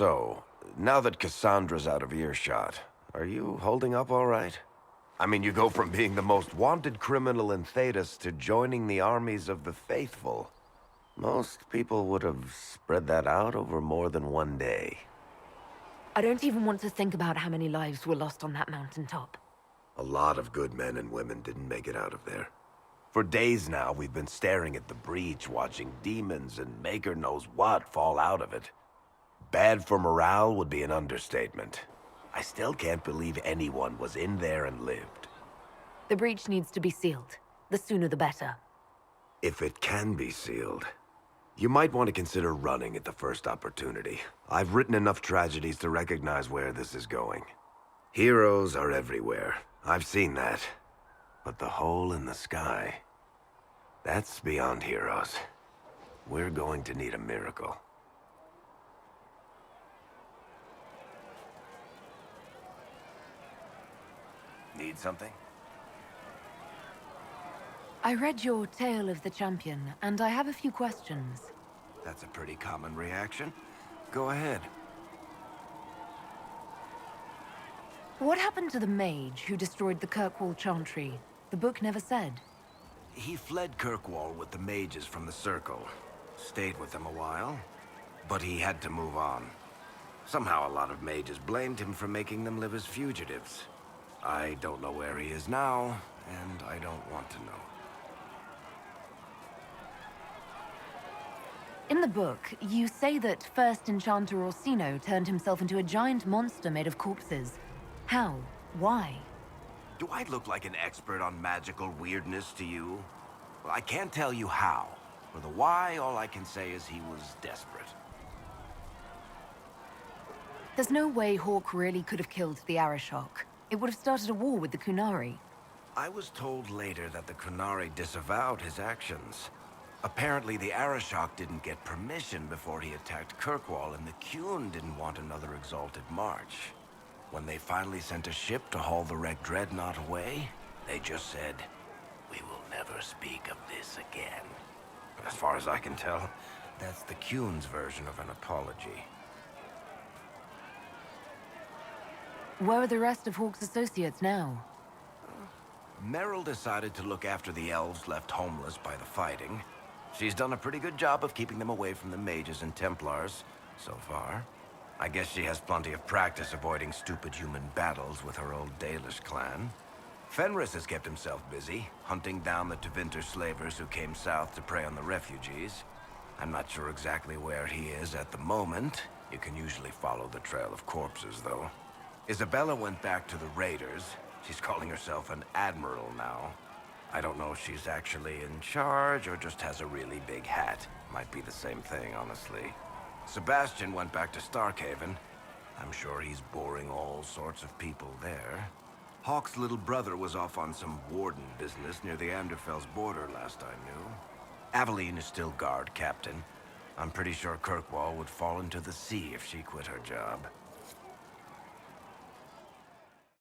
So, now that Cassandra's out of earshot, are you holding up all right? I mean, you go from being the most wanted criminal in Thedas to joining the armies of the faithful. Most people would have spread that out over more than one day. I don't even want to think about how many lives were lost on that mountaintop. A lot of good men and women didn't make it out of there. For days now, we've been staring at the breach, watching demons and maker knows what fall out of it. Bad for morale would be an understatement. I still can't believe anyone was in there and lived. The breach needs to be sealed. The sooner the better. If it can be sealed, you might want to consider running at the first opportunity. I've written enough tragedies to recognize where this is going. Heroes are everywhere. I've seen that. But the hole in the sky, that's beyond heroes. We're going to need a miracle. Need something? I read your Tale of the Champion, and I have a few questions. That's a pretty common reaction. Go ahead. What happened to the mage who destroyed the Kirkwall chantry? The book never said. He fled Kirkwall with the mages from the Circle. Stayed with them a while, but he had to move on. Somehow a lot of mages blamed him for making them live as fugitives. I don't know where he is now, and I don't want to know. In the book, you say that first Enchanter Orsino turned himself into a giant monster made of corpses. How? Why? Do I look like an expert on magical weirdness to you? Well, I can't tell you how. For the why, all I can say is he was desperate. There's no way Hawke really could have killed the Varric. It would have started a war with the Qunari. I was told later that the Qunari disavowed his actions. Apparently, the Varric didn't get permission before he attacked Kirkwall, and the Qun didn't want another exalted march. When they finally sent a ship to haul the wrecked dreadnought away, they just said, "We will never speak of this again." As far as I can tell, that's the Qun's version of an apology. Where are the rest of Hawke's associates now? Meryl decided to look after the elves left homeless by the fighting. She's done a pretty good job of keeping them away from the mages and Templars, so far. I guess she has plenty of practice avoiding stupid human battles with her old Dalish clan. Fenris has kept himself busy, hunting down the Tevinter slavers who came south to prey on the refugees. I'm not sure exactly where he is at the moment. You can usually follow the trail of corpses, though. Isabella went back to the raiders. She's calling herself an admiral now. I don't know if she's actually in charge or just has a really big hat. Might be the same thing, honestly. Sebastian went back to Starkhaven. I'm sure he's boring all sorts of people there. Hawke's little brother was off on some warden business near the Anderfell's border last I knew. Aveline is still guard captain. I'm pretty sure Kirkwall would fall into the sea if she quit her job.